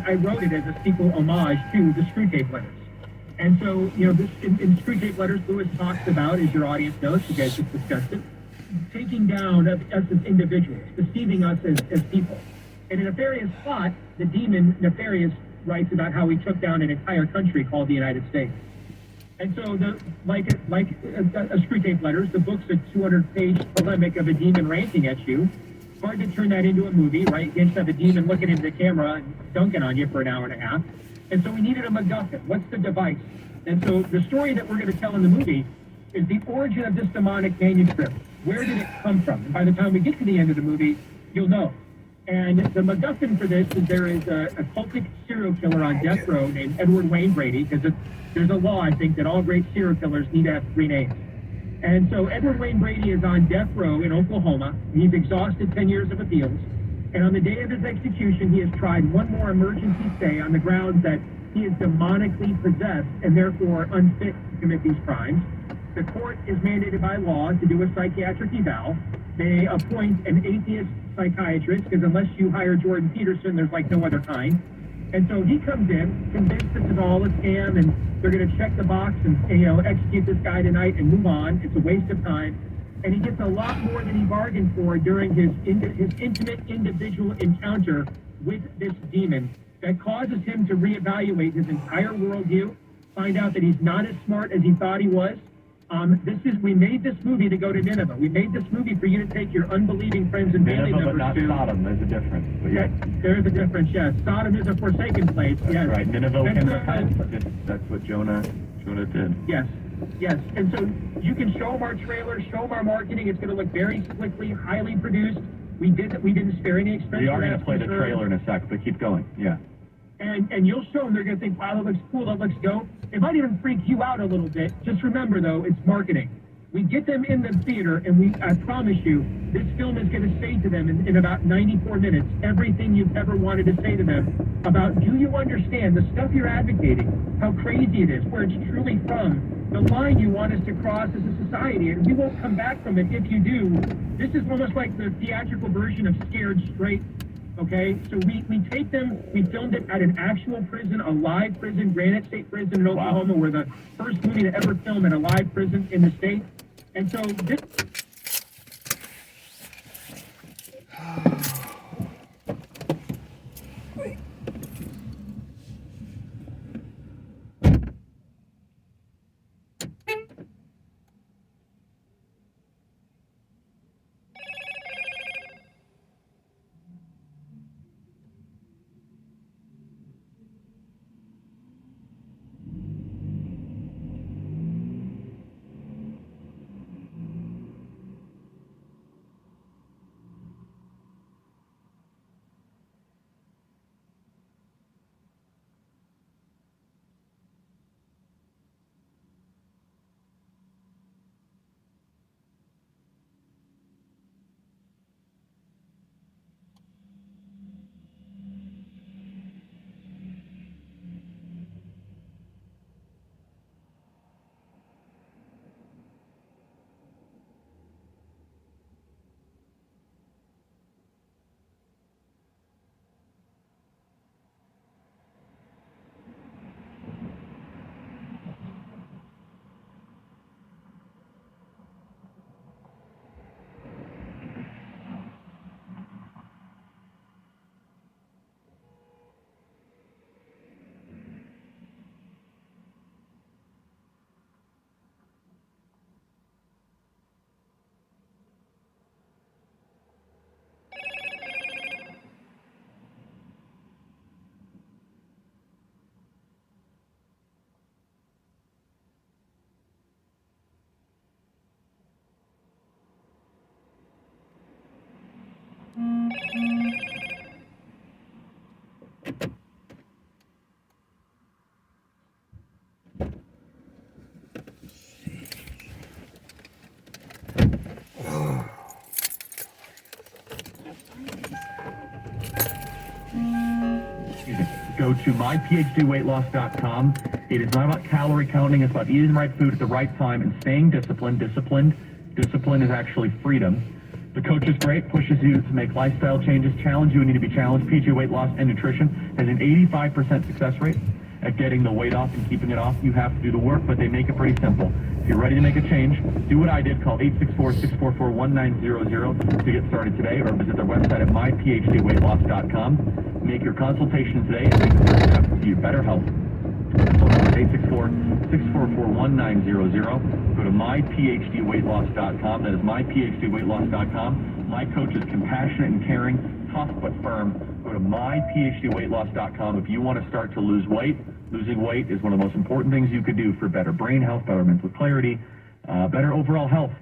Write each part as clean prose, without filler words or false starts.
I wrote it as a sequel homage to the Screwtape Letters. And so, this in Screwtape Letters, Lewis talks about, as your audience knows, you guys just discussed it, taking down us as individuals, deceiving us as people. In a nefarious plot, the demon Nefarious writes about how he took down an entire country called the United States. And so, like a Screwtape Letters, the book's a 200-page polemic of a demon ranting at you. Hard to turn that into a movie, right? You just have a demon looking into the camera and dunking on you for an hour and a half. And so we needed a MacGuffin. What's the device? And so the story that we're going to tell in the movie is the origin of this demonic manuscript. Where did it come from? And by the time we get to the end of the movie, you'll know. And the MacGuffin for this is there is a cultic serial killer on death row named Edward Wayne Brady, because there's a law, I think, that all great serial killers need to have 3 names. And so Edward Wayne Brady is on death row in Oklahoma. He's exhausted 10 years of appeals. And on the day of his execution, he has tried one more emergency stay on the grounds that he is demonically possessed and therefore unfit to commit these crimes. The court is mandated by law to do a psychiatric eval. They appoint an atheist psychiatrist, because unless you hire Jordan Peterson, there's like no other kind. And so he comes in, convinced this is all a scam, and they're going to check the box and execute this guy tonight and move on. It's a waste of time. And he gets a lot more than he bargained for during his intimate individual encounter with this demon that causes him to reevaluate his entire worldview, find out that he's not as smart as he thought he was. We made this movie to go to Nineveh. We made this movie for you to take your unbelieving friends and family members to. But not Sodom. There's a difference. But yeah, there is a difference. Yes, Sodom is a forsaken place. That's yes, right. Nineveh can repent. That's what Jonah did. Yes, yes. And so you can show them our trailer, show them our marketing. It's going to look very slickly, highly produced. We didn't spare any expense. We are going to play the trailer in a sec, but keep going. Yeah. And you'll show them, they're going to think, wow, that looks cool, that looks dope. It might even freak you out a little bit. Just remember, though, it's marketing. We get them in the theater, and I promise you, this film is going to say to them in about 94 minutes everything you've ever wanted to say to them about, do you understand the stuff you're advocating, how crazy it is, where it's truly from, the line you want us to cross as a society, and we won't come back from it if you do. This is almost like the theatrical version of Scared Straight. Okay, so we take them, we filmed it at an actual prison, a live prison, Granite State Prison in Oklahoma. Wow. We're the first movie to ever film in a live prison in the state. And so this... Go to myphdweightloss.com. It is not about calorie counting. It's about eating the right food at the right time and staying disciplined. Discipline is actually freedom. The coach is great, pushes you to make lifestyle changes, challenge you and need to be challenged. PGA Weight Loss and Nutrition has an 85% success rate at getting the weight off and keeping it off. You have to do the work, but they make it pretty simple. If you're ready to make a change, do what I did. Call 864-644-1900 to get started today, or visit their website at myphdweightloss.com. Make your consultation today and make the first step to your better health. Phone number is 864-644-1900. Go to myphdweightloss.com. That is myphdweightloss.com. My coach is compassionate and caring, tough but firm. Go to myphdweightloss.com if you want to start to lose weight. Losing weight is one of the most important things you could do for better brain health, better mental clarity, better overall health.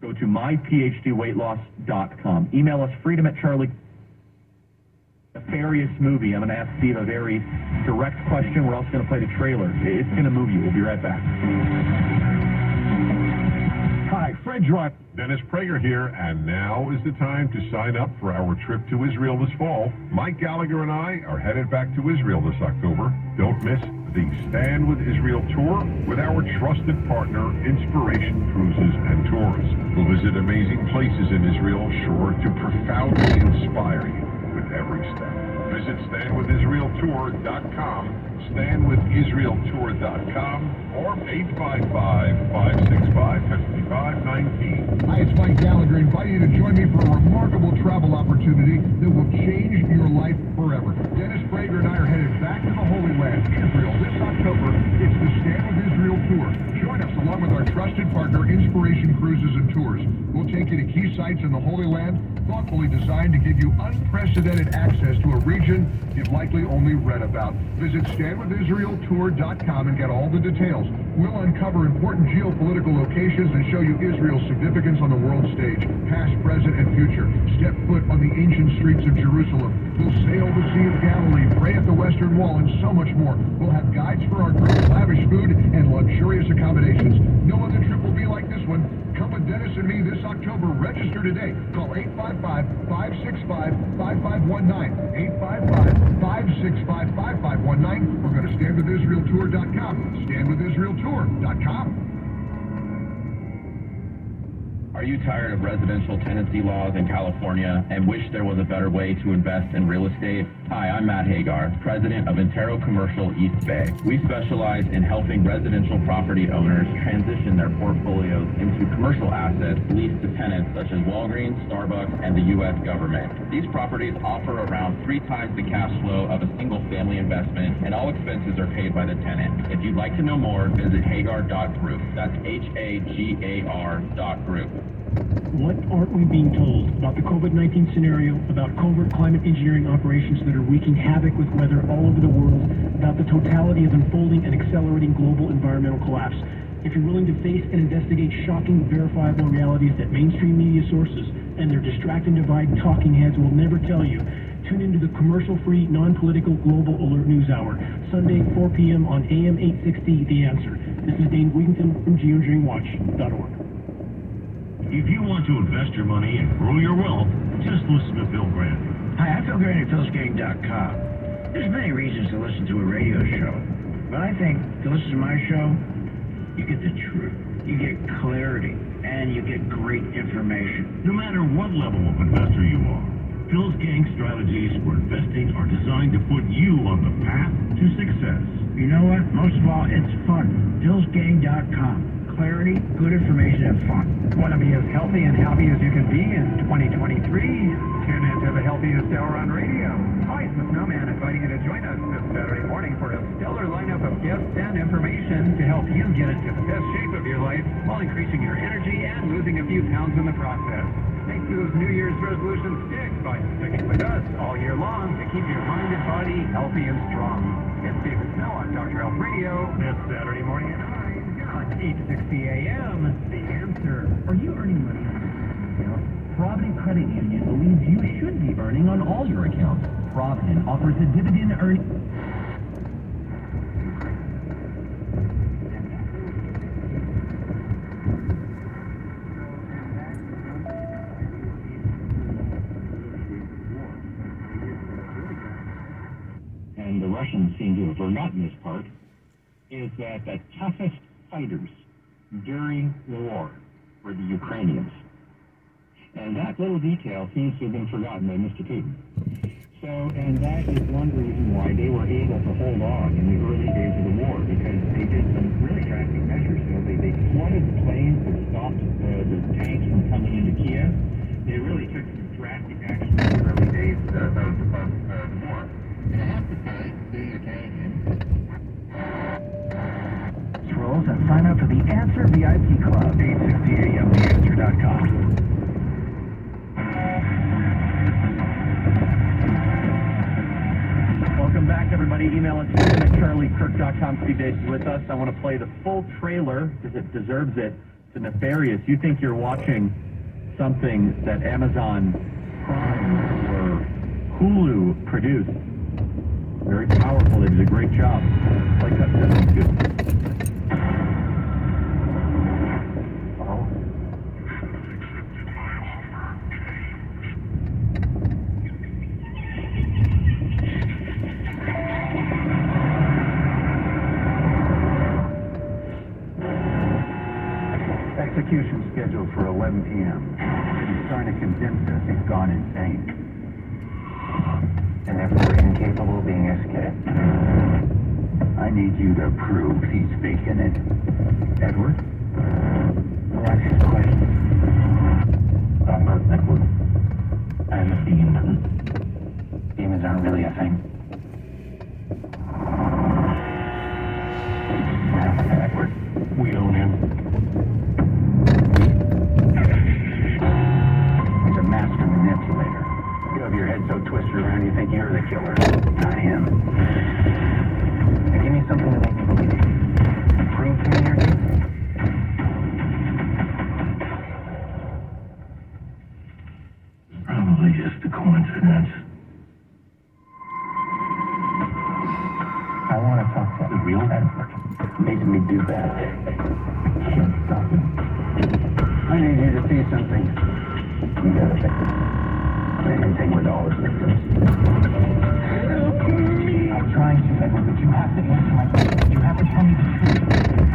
Go to myphdweightloss.com. Email us freedom@charlie. Nefarious movie. I'm going to ask Steve a very direct question. We're also going to play the trailer. It's going to move you. We'll be right back. Hi, Fred Drive. Dennis Prager here, and now is the time to sign up for our trip to Israel this fall. Mike Gallagher and I are headed back to Israel this October. Don't miss the Stand with Israel tour with our trusted partner, Inspiration Cruises and Tours. We'll visit amazing places in Israel, sure to profoundly inspire you with every step. Visit StandWithIsraelTour.com, StandWithIsraelTour.com, or 855-565-5519. Hi, it's Mike Gallagher, inviting you to join me for a remarkable travel opportunity that will change your life forever. Dennis Prager and I are headed back to the Holy Land, Israel, this October. It's the Stand with Israel Tour. Join us along with our trusted partner, Inspiration Cruises and Tours. We'll take you to key sites in the Holy Land, thoughtfully designed to give you unprecedented access to a region you've likely only read about. Visit StandWithIsraelTour.com and get all the details. We'll uncover important geopolitical locations and show you Israel's significance on the world stage, past, present, and future. Step foot on the ancient streets of Jerusalem. We'll sail the Sea of Galilee, pray at the Western Wall, and so much more. We'll have guides for our group, lavish food, and luxurious accommodations. No other trip will be like this one. Come with Dennis and me this October. Register today. Call 855-565-5519. 855-565-5519. Or go to StandWithIsraelTour.com. StandWithIsraelTour.com. Are you tired of residential tenancy laws in California and wish there was a better way to invest in real estate? Hi, I'm Matt Hagar, president of Intero Commercial East Bay. We specialize in helping residential property owners transition their portfolios into commercial assets leased to tenants such as Walgreens, Starbucks, and the U.S. government. These properties offer around 3 times the cash flow of a single-family investment, and all expenses are paid by the tenant. If you'd like to know more, visit Hagar.group. That's Hagar.group. What aren't we being told about the COVID-19 scenario, about covert climate engineering operations that are wreaking havoc with weather all over the world, about the totality of unfolding and accelerating global environmental collapse? If you're willing to face and investigate shocking, verifiable realities that mainstream media sources and their distract and divide talking heads will never tell you, tune into the commercial-free, non-political Global Alert News Hour, Sunday, 4 p.m. on AM 860, The Answer. This is Dane Wigington from geoengineeringwatch.org. If you want to invest your money and grow your wealth, just listen to Phil Grant. Hi, I'm Phil Grant at philsgang.com. There's many reasons to listen to a radio show, but I think to listen to my show, you get the truth, you get clarity, and you get great information. No matter what level of investor you are, Phil's Gang strategies for investing are designed to put you on the path to success. You know what? Most of all, it's fun. philsgang.com. Clarity, good information, and fun. Want to be as healthy and happy as you can be in 2023? Tune in to the healthiest hour on radio. Hi, it's the Snowman inviting you to join us this Saturday morning for a stellar lineup of guests and information to help you get into the best shape of your life while increasing your energy and losing a few pounds in the process. Make those New Year's resolutions stick by sticking with us all year long to keep your mind and body healthy and strong. It's David Snow on Dr. Health Radio this Saturday morning at 8:60 a.m. The Answer. Are you earning money on your account? Provident Credit Union believes you should be earning on all your accounts. Provident offers a dividend earning. And the Russians seem to have forgotten this part, is that the toughest fighters during the war were the Ukrainians. And that little detail seems to have been forgotten by Mr. Putin. So, and that is one reason why they were able to hold on in the early days of the war, because they did some really drastic measures. You know, they flooded the planes that stopped the tanks from coming into Kiev. They really took some drastic action in the early days of the war. And I have to say, being a Canadian, Rolls and sign up for the Answer VIP Club. 860amtheanswer.com. Welcome back, everybody. Email us at charliekirk.com. Steve Dace is with us. I want to play the full trailer because it deserves it. It's nefarious. You think you're watching something that Amazon Prime or Hulu produced. Very powerful. They did a great job. Play cut 72. Execution scheduled for 11 p.m. He's trying to convince us he's gone insane. And therefore incapable of being executed. I need you to prove he's faking it. Edward? What's his question? I'm not Edward. I'm a demon. Demons aren't really a thing. Edward, we own him. He's a master manipulator. You have your head so twisted around you think you're the killer, not him. Now give me something to make me believe it. Prove to me you're guilty. Probably just a coincidence. I want to talk to the real Edward. Making me do that. Can't stop him. I need you to see something. You gotta fix it. They can take $1 for this. I'm trying to, Edward, but you have to answer my question. You have to tell me the truth.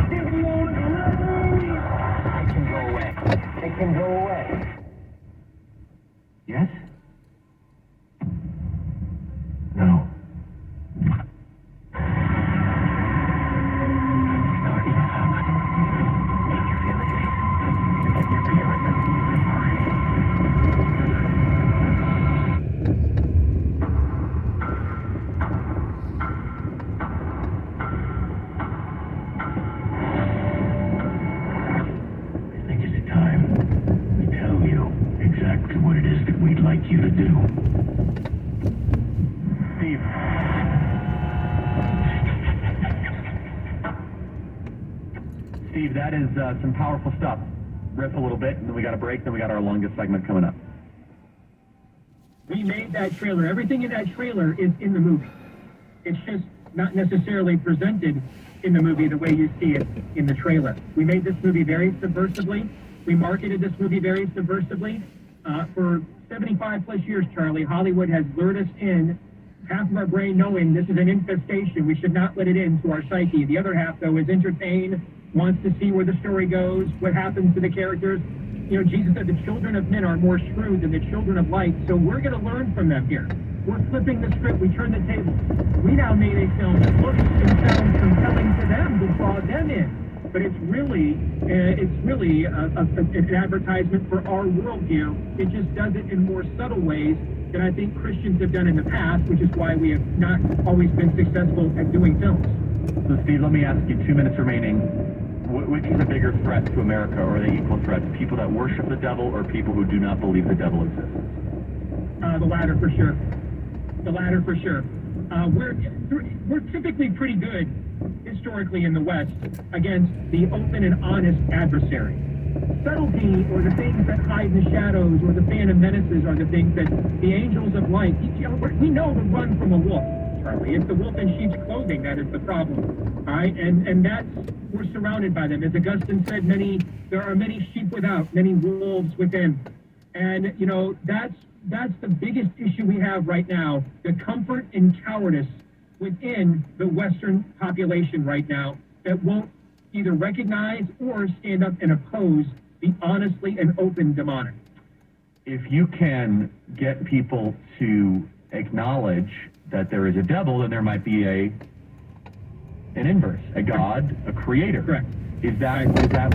It can go away. It can go away. Yes? No. You to do. Steve. Steve, that is some powerful stuff. Riff a little bit, and then we got a break, then we got our longest segment coming up. We made that trailer. Everything in that trailer is in the movie. It's just not necessarily presented in the movie the way you see it in the trailer. We made this movie very subversively. We marketed this movie very subversively. For 75 plus years, Charlie, Hollywood has lured us in, half of our brain knowing this is an infestation. We should not let it into our psyche. The other half, though, is entertained, wants to see where the story goes, what happens to the characters. You know, Jesus said the children of men are more shrewd than the children of light, so we're going to learn from them here. We're flipping the script. We turn the table. We now made a film that looks and sounds compelling to them to draw them in. But it's really an advertisement for our worldview. It just does it in more subtle ways than I think Christians have done in the past, which is why we have not always been successful at doing films. So, Steve, let me ask you, 2 minutes remaining. Which is a bigger threat to America, or are they equal threats? People that worship the devil or people who do not believe the devil exists? The latter for sure. The latter for sure. We're typically pretty good historically in the West against the open and honest adversary. Subtlety, or the things that hide in the shadows, or the phantom menaces, are the things that the angels of light. We know to run from a wolf, Charlie. It's the wolf in sheep's clothing that is the problem. All right, and that's, we're surrounded by them. As Augustine said, there are many sheep without, many wolves within, and you know that's the biggest issue we have right now: the comfort and cowardice within the Western population right now that won't either recognize or stand up and oppose the honestly and open demonic. if you can get people to acknowledge that there is a devil, then there might be an inverse, a God, a creator. Correct. Is that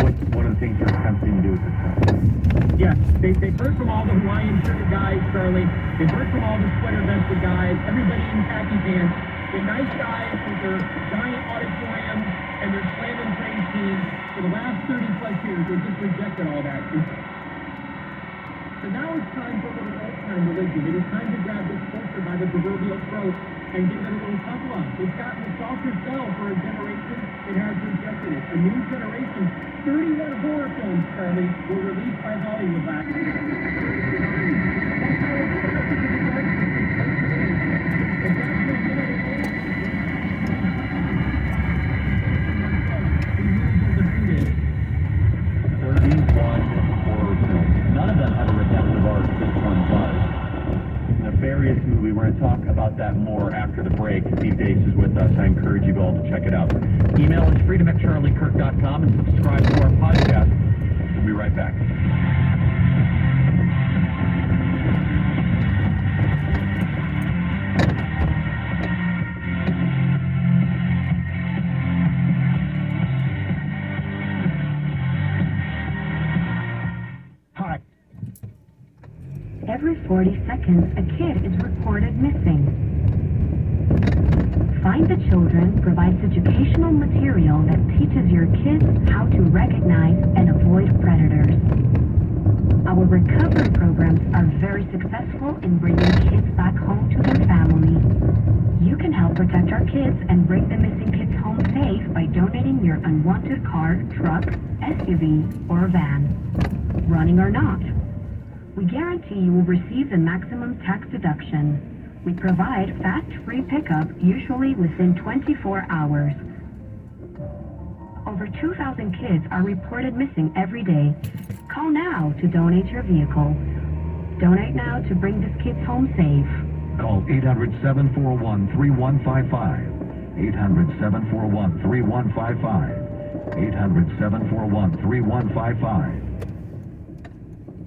what one of the things you're attempting to do at this point? Yes, they've heard from all the Hawaiian shirted guys, Charlie. They've heard from all the sweater vested guys, everybody in khaki pants, the nice guys with their giant auditoriums and their slam and praise teams. For the last 30 plus years, they've just rejected all that. So now it's time for a little old-time religion. It is time to grab this culture by the proverbial throat and give it a little tough love. It's gotten a softer sell for a generation that has rejected it. A new generation. 31 horror films, Charlie, were released by Hollywood last year. None of them have a redemptive arc. This one does. Nefarious movie. We're going to talk about that more after the break. Steve Dace is with us. I encourage you all to check it out. Email is freedom@charliekirk.com and subscribe to our podcast. We'll be right back. Every 40 seconds, a kid is reported missing. Find the Children provides educational material that teaches your kids how to recognize and avoid predators. Our recovery programs are very successful in bringing kids back home to their families. You can help protect our kids and bring the missing kids home safe by donating your unwanted car, truck, SUV, or van. Running or not, we guarantee you will receive the maximum tax deduction. We provide fast, free pickup, usually within 24 hours. Over 2,000 kids are reported missing every day. Call now to donate your vehicle. Donate now to bring these kids home safe. Call 800-741-3155. 800-741-3155. 800-741-3155.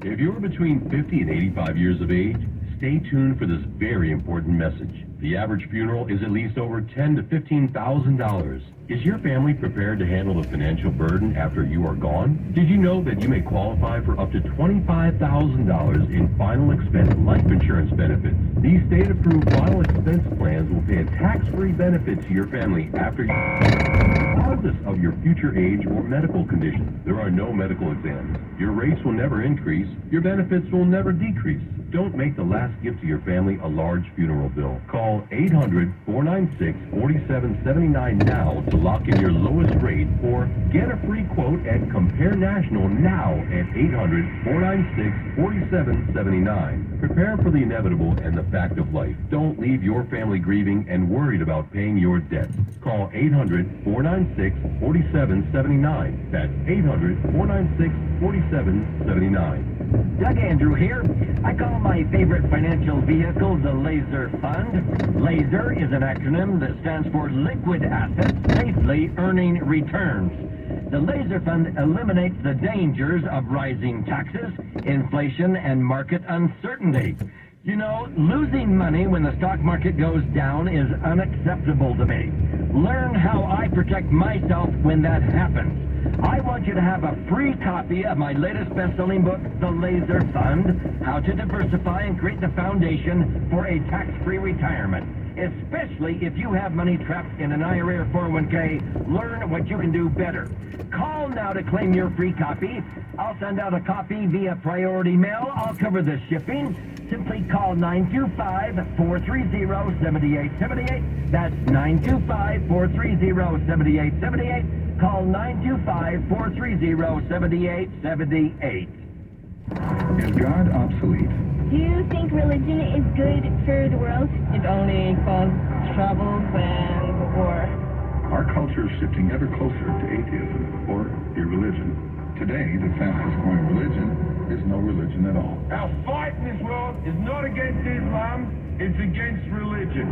If you're between 50 and 85 years of age, stay tuned for this very important message. The average funeral is at least over $10,000 to $15,000. Is your family prepared to handle the financial burden after you are gone? Did you know that you may qualify for up to $25,000 in final expense life insurance benefits? These state-approved final expense plans will pay a tax-free benefit to your family after you, regardless of your future age or medical condition. There are no medical exams. Your rates will never increase. Your benefits will never decrease. Don't make the last gift to your family a large funeral bill. Call 800-496-4779 now to lock in your lowest rate, or get a free quote at Compare National now at 800-496-4779. Prepare for the inevitable and the fact of life. Don't leave your family grieving and worried about paying your debts. Call 800-496-4779. That's 800-496-4779. Doug Andrew here. I call my favorite financial vehicle the Laser Fund. Laser is an acronym that stands for Liquid Assets Safely Earning Returns. The Laser Fund eliminates the dangers of rising taxes, inflation, and market uncertainty. You know, losing money when the stock market goes down is unacceptable to me. Learn how I protect myself when that happens. I want you to have a free copy of my latest best-selling book, The Laser Fund, How to Diversify and Create the Foundation for a Tax-Free Retirement. Especially if you have money trapped in an IRA or 401k, learn what you can do better. Call now to claim your free copy. I'll send out a copy via priority mail. I'll cover the shipping. Simply call 925-430-7878. That's 925-430-7878. Call 925-430-7878. Is God obsolete? Do you think religion is good for the world? It only causes troubles and war. Our culture is shifting ever closer to atheism or irreligion. Today, the fastest growing religion is no religion at all. Our fight in this world is not against Islam, It's against religion.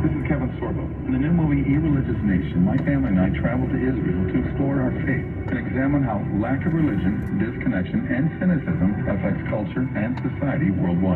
This is Kevin Sorbo. In the new movie Irreligious Nation, my family and I traveled to Israel to explore our faith and examine how lack of religion, disconnection, and cynicism affects culture and society worldwide.